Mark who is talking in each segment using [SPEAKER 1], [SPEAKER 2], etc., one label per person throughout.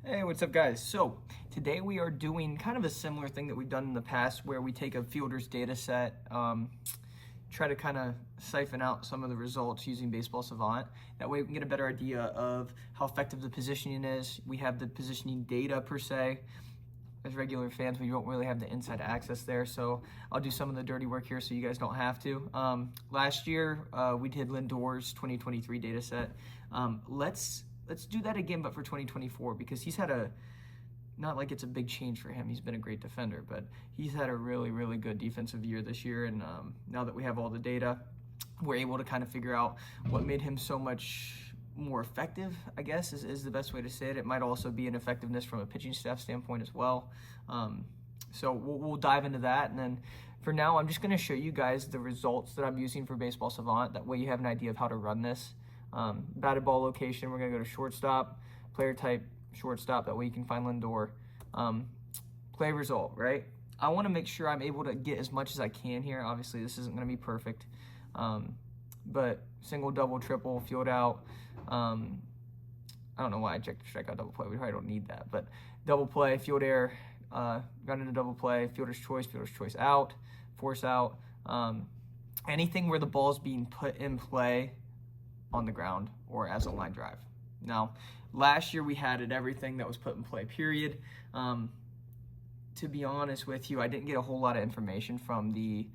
[SPEAKER 1] Hey, what's up guys? So today we are doing kind of a similar thing that we've done in the past where we take a fielder's data set, try to kind of siphon out some of the results using Baseball Savant. That way we can get a better idea of how effective the positioning is. We have the positioning data per se. As regular fans, we don't really have the inside access there, so I'll do some of the dirty work here so you guys don't have to. Last year, we did Lindor's 2023 data set. Let's do that again, but for 2024, because he's had not like it's a big change for him. He's been a great defender, but he's had a really, really good defensive year this year, and now that we have all the data, we're able to kind of figure out what made him so much more effective, I guess, is the best way to say it. It might also be an effectiveness from a pitching staff standpoint as well. So we'll dive into that. And then for now, I'm just going to show you guys the results that I'm using for Baseball Savant. That way you have an idea of how to run this. Batted ball location, we're going to go to shortstop, player type, shortstop. That way you can find Lindor. Play result, right? I want to make sure I'm able to get as much as I can here. Obviously, this isn't going to be perfect. But single, double, triple, field out. I don't know why I checked strikeout, double play. We probably don't need that. But double play, field error, got into double play, fielder's choice out, force out. Anything where the ball is being put in play on the ground or as a line drive. Now, last year we had everything that was put in play, period. To be honest with you, I didn't get a whole lot of information from the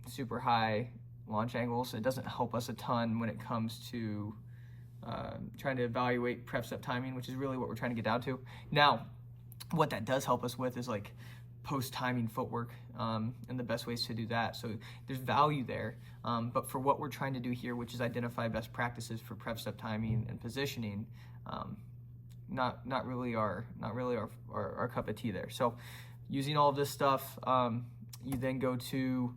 [SPEAKER 1] super high launch angles. It doesn't help us a ton when it comes to trying to evaluate prep step timing, which is really what we're trying to get down to. Now, what that does help us with is like post timing footwork and the best ways to do that. So there's value there. But for what we're trying to do here, which is identify best practices for prep step timing and positioning, not really our cup of tea there. So using all of this stuff, you then go to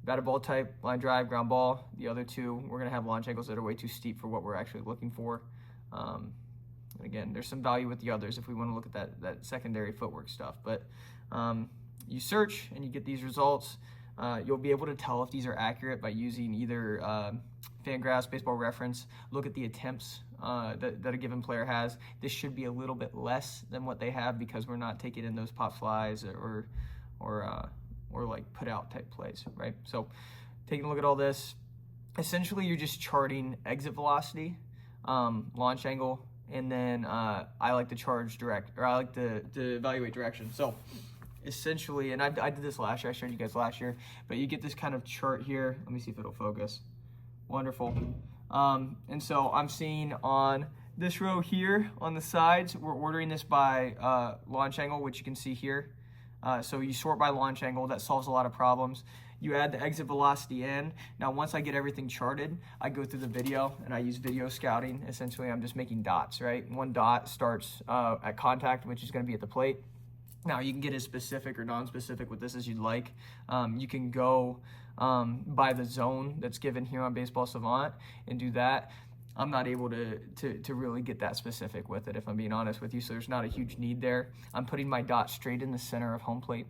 [SPEAKER 1] batted ball type, line drive, ground ball. The other two, we're going to have launch angles that are way too steep for what we're actually looking for. Again, there's some value with the others if we want to look at that secondary footwork stuff. But you search and you get these results. You'll be able to tell if these are accurate by using either Fangraphs, Baseball Reference. Look at the attempts that a given player has. This should be a little bit less than what they have because we're not taking in those pop flies or like put out type plays, right? So taking a look at all this, essentially you're just charting exit velocity, launch angle, and then I like to I like to evaluate direction. So essentially, and I did this last year, I showed you guys last year, but you get this kind of chart here. Let me see if it'll focus. Wonderful. And so I'm seeing on this row here on the sides, we're ordering this by launch angle, which you can see here. So you sort by launch angle. That solves a lot of problems. You add the exit velocity in. Now, once I get everything charted, I go through the video and I use video scouting. Essentially, I'm just making dots, right? One dot starts at contact, which is going to be at the plate. Now, you can get as specific or non-specific with this as you'd like. You can go by the zone that's given here on Baseball Savant and do that. I'm not able to really get that specific with it, if I'm being honest with you, so there's not a huge need there. I'm putting my dot straight in the center of home plate.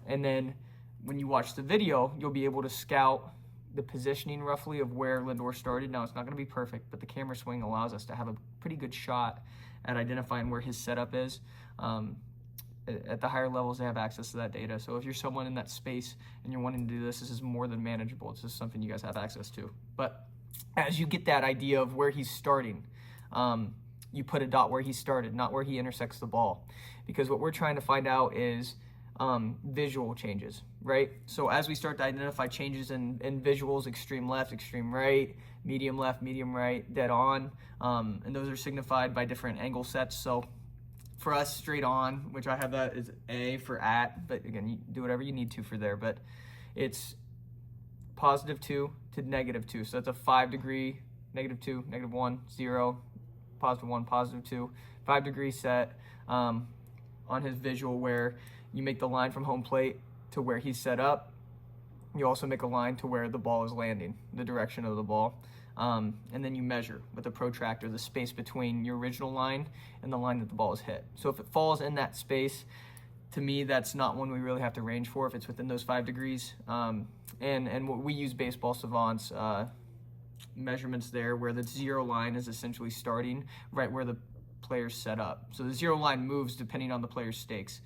[SPEAKER 1] And then when you watch the video, you'll be able to scout the positioning roughly of where Lindor started. Now, it's not going to be perfect, but the camera swing allows us to have a pretty good shot at identifying where his setup is. At the higher levels, they have access to that data. So if you're someone in that space and you're wanting to do this, this is more than manageable. It's just something you guys have access to. But as you get that idea of where he's starting, you put a dot where he started, not where he intersects the ball. Because what we're trying to find out is visual changes, right? So as we start to identify changes in visuals, extreme left, extreme right, medium left, medium right, dead on, and those are signified by different angle sets. So for us, straight on, which I have that is A for at, but again, you do whatever you need to for there, but it's +2 to -2. So that's a 5 degree, -2, -1, 0, +1, +2, 5 degree set on his visual where you make the line from home plate to where he's set up. You also make a line to where the ball is landing, the direction of the ball. And then you measure with a protractor the space between your original line and the line that the ball is hit. So if it falls in that space, to me, that's not one we really have to range for if it's within those 5 degrees. And we use Baseball Savant's measurements there where the 0 line is essentially starting right where the player's set up. So the zero line moves depending on the player's stakes,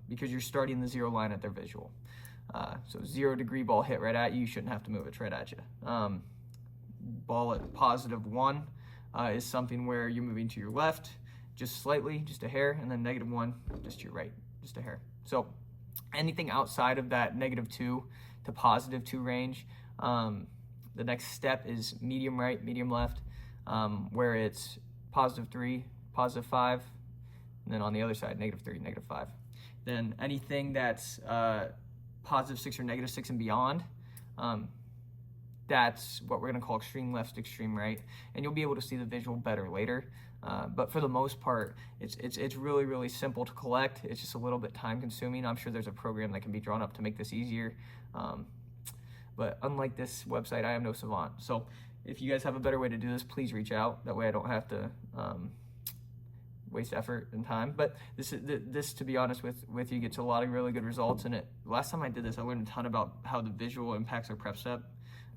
[SPEAKER 1] because you're starting the zero line at their visual. So 0 degree ball hit right at you, you shouldn't have to move it right at you. Ball at +1 is something where you're moving to your left just slightly, just a hair, and then -1 just to your right, just a hair. So anything outside of that -2 to +2 range, the next step is medium right, medium left, where it's +3, +5, and then on the other side, -3, -5. Then anything that's +6 or -6 and beyond, that's what we're going to call extreme left, extreme right, and you'll be able to see the visual better later. But for the most part, it's really, really simple to collect. It's just a little bit time consuming. I'm sure there's a program that can be drawn up to make this easier. But unlike this website, I am no savant. So if you guys have a better way to do this, please reach out. That way I don't have to waste effort and time. But this, to be honest with you, gets a lot of really good results. And last time I did this, I learned a ton about how the visual impacts our prep step,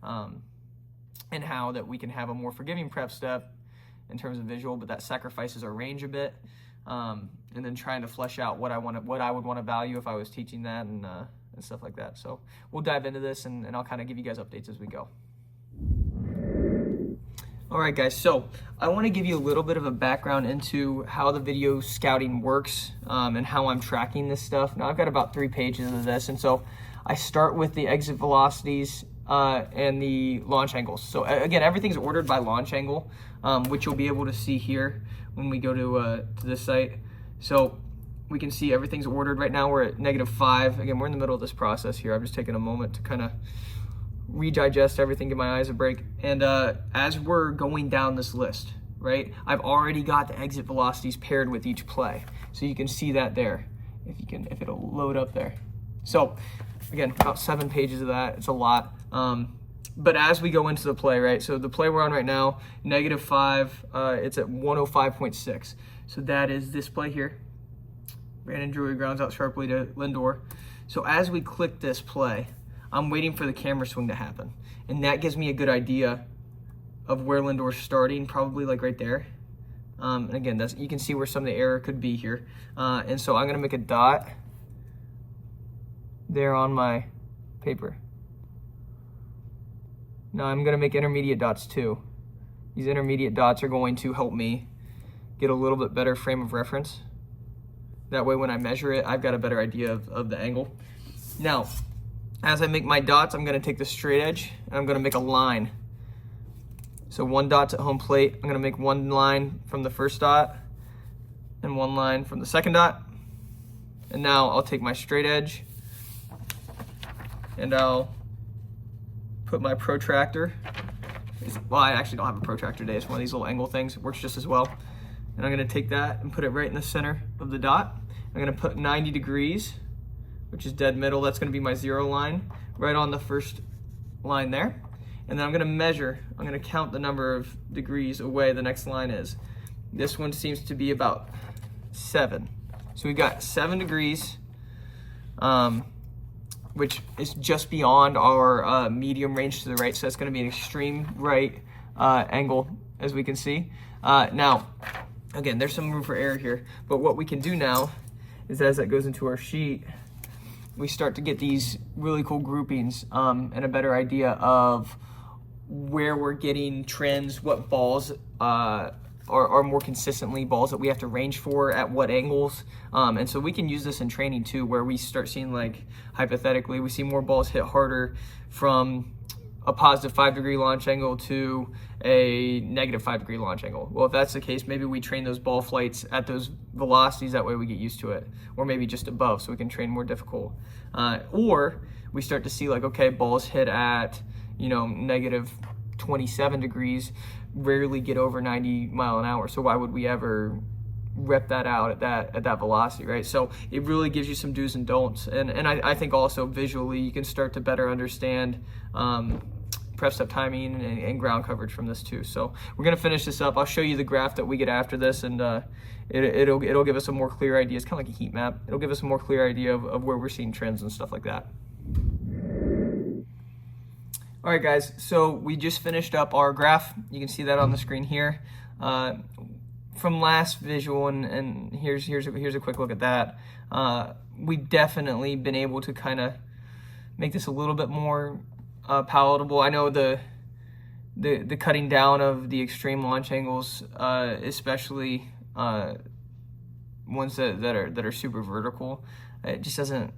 [SPEAKER 1] and how that we can have a more forgiving prep step in terms of visual, but that sacrifices our range a bit. And then trying to flesh out what I would want to value if I was teaching that, and stuff like that. So we'll dive into this, and I'll kind of give you guys updates as we go. All right, guys, so I want to give you a little bit of a background into how the video scouting works, and how I'm tracking this stuff. Now, I've got about 3 pages of this, and so I start with the exit velocities and the launch angles. So again, everything's ordered by launch angle, which you'll be able to see here when we go to this site. So we can see everything's ordered. Right now we're at -5. Again, we're in the middle of this process here. I'm just taking a moment to kind of redigest everything, give my eyes a break. And as we're going down this list, right, I've already got the exit velocities paired with each play. So you can see that there, if it'll load up there. So again, about 7 pages of that. It's a lot. But as we go into the play, right, so the play we're on right now, -5, it's at 105.6. So that is this play here. Brandon Drury grounds out sharply to Lindor. So as we click this play, I'm waiting for the camera swing to happen. And that gives me a good idea of where Lindor's starting, probably like right there. And again, you can see where some of the error could be here. And so I'm gonna make a dot there on my paper. Now I'm gonna make intermediate dots too. These intermediate dots are going to help me get a little bit better frame of reference. That way when I measure it, I've got a better idea of the angle. Now, as I make my dots, I'm gonna take the straight edge and I'm gonna make a line. So 1 dot's at home plate. I'm gonna make 1 line from the first dot and 1 line from the second dot. And now I'll take my straight edge and I'll put my protractor. Well, I actually don't have a protractor today. It's one of these little angle things. It works just as well. And I'm gonna take that and put it right in the center of the dot. I'm gonna put 90 degrees, which is dead middle. That's gonna be my 0 line, right on the first line there. And then I'm gonna measure, I'm gonna count the number of degrees away the next line is. This one seems to be about 7. So we've got 7 degrees, which is just beyond our medium range to the right. So that's gonna be an extreme right angle, as we can see. Now, again, there's some room for error here, but what we can do now is, as that goes into our sheet, we start to get these really cool groupings, and a better idea of where we're getting trends, what balls are more consistently balls that we have to range for at what angles. And so we can use this in training too, where we start seeing, like, hypothetically, we see more balls hit harder from a +5 degree launch angle to a -5 degree launch angle. Well, if that's the case, maybe we train those ball flights at those velocities. That way we get used to it, or maybe just above, so we can train more difficult. Or we start to see, like, okay, balls hit at, -27 degrees rarely get over 90 mile an hour. So why would we ever rep that out at that velocity, right? So it really gives you some do's and don'ts. And I think also visually you can start to better understand prep step timing and ground coverage from this too. So we're gonna finish this up. I'll show you the graph that we get after this, and it'll give us a more clear idea. It's kind of like a heat map. It'll give us a more clear idea of where we're seeing trends and stuff like that. All right, guys, so we just finished up our graph. You can see that on the screen here. from last visual, and here's a quick look at that. We've definitely been able to kind of make this a little bit more palatable. I know the cutting down of the extreme launch angles, especially ones that are super vertical, it just doesn't.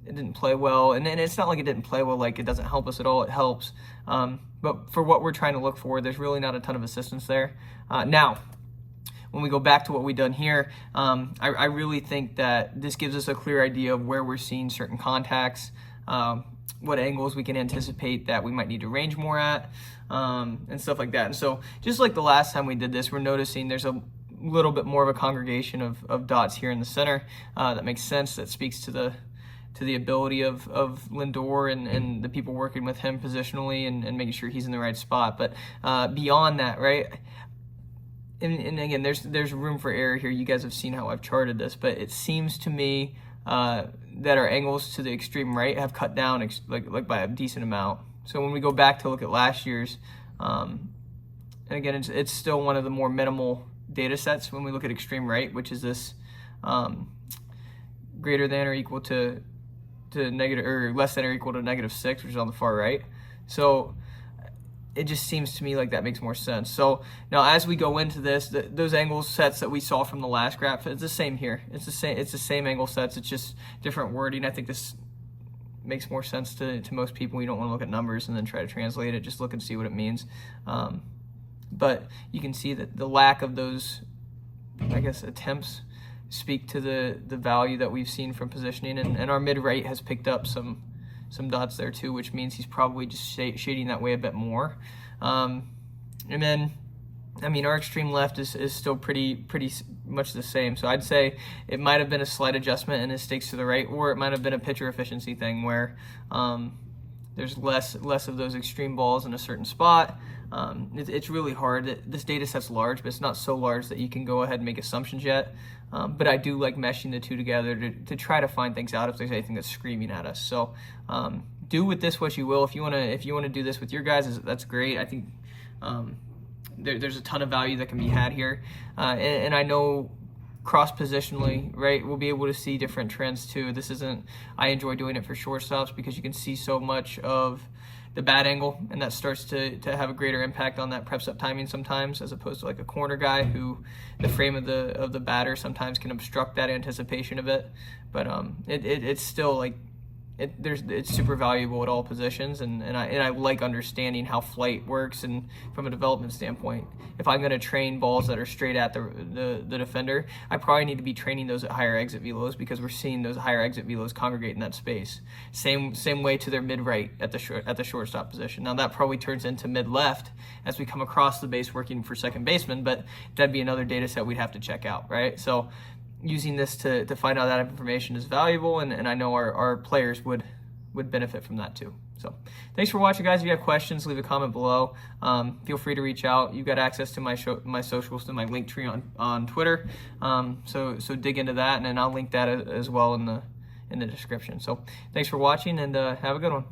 [SPEAKER 1] It didn't play well, and it's not like it didn't play well, like it doesn't help us at all. It helps, but for what we're trying to look for, there's really not a ton of assistance there. Now, when we go back to what we've done here, I really think that this gives us a clear idea of where we're seeing certain contacts, what angles we can anticipate that we might need to range more at, and stuff like that. And so just like the last time we did this, we're noticing there's a little bit more of a congregation of dots here in the center. That makes sense. That speaks to the ability of Lindor and the people working with him positionally and making sure he's in the right spot. But beyond that, right? And again, there's room for error here. You guys have seen how I've charted this, but it seems to me that our angles to the extreme right have cut down like by a decent amount. So when we go back to look at last year's, and again, it's still one of the more minimal data sets when we look at extreme right, which is this greater than or equal to negative, or less than or equal to -6, which is on the far right. So it just seems to me like that makes more sense. So now as we go into this, those angle sets that we saw from the last graph, it's the same here. It's the same angle sets. It's just different wording. I think this makes more sense to most people. You don't want to look at numbers and then try to translate it. Just look and see what it means. But you can see that the lack of those, I guess, attempts speak to the value that we've seen from positioning, and our mid-right has picked up some dots there too, which means he's probably just shading that way a bit more. And then, I mean, our extreme left is still pretty much the same. So I'd say it might have been a slight adjustment in his stakes to the right, or it might have been a pitcher efficiency thing where there's less of those extreme balls in a certain spot. It's really hard. This data set's large, but it's not so large that you can go ahead and make assumptions yet. But I do like meshing the two together to try to find things out if there's anything that's screaming at us. So do with this what you will. If you wanna do this with your guys, that's great. I think there's a ton of value that can be had here, and I know cross-positionally, right, we'll be able to see different trends too. I enjoy doing it for shortstops because you can see so much of the bad angle, and that starts to have a greater impact on that preps up timing sometimes, as opposed to like a corner guy who the frame of the batter sometimes can obstruct that anticipation a bit. But it's still like it's super valuable at all positions, and I like understanding how flight works, and from a development standpoint, if I'm going to train balls that are straight at the defender, I probably need to be training those at higher exit velos, because we're seeing those higher exit velos congregate in that space. Same way to their mid right at the shortstop position. Now that probably turns into mid left as we come across the base working for second baseman, but that'd be another data set we'd have to check out, right? So using this to find out that information is valuable, and I know our players would benefit from that too. So thanks for watching, guys. If you have questions, leave a comment below. Feel free to reach out. You've got access to my socials, to my link tree on Twitter. So dig into that, and then I'll link that as well in the description. So thanks for watching, and have a good one.